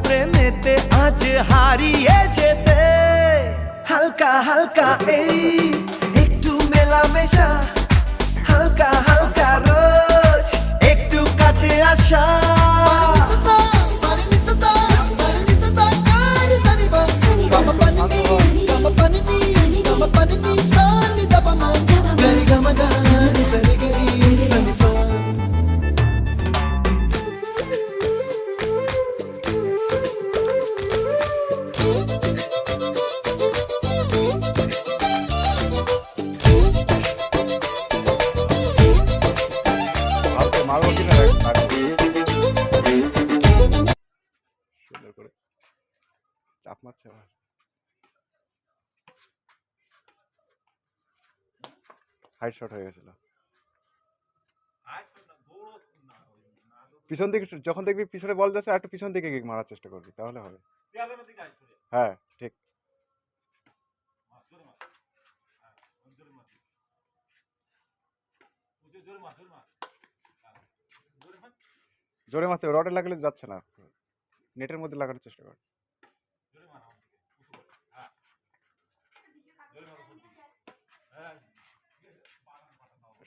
প্রেমেতে আজ হারিয়ে যেতে হালকা হালকা এই একটু মেলামেশা হালকা হালকা রোজ একটু কাছে আসা চাপ মারছে হাইট শট হয়ে গেছিল পিছন দিকে যখন দেখবি পিছনে বল যাচ্ছে একটু পিছন দিকে গিয়ে মারার চেষ্টা করবি তাহলে হবে হ্যাঁ ঠিক জোরে মারতে রডে লাগলে যাচ্ছে না নেটের মধ্যে লাগানোর চেষ্টা কর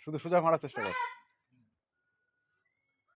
শুধু সোজা মারার চেষ্টা কর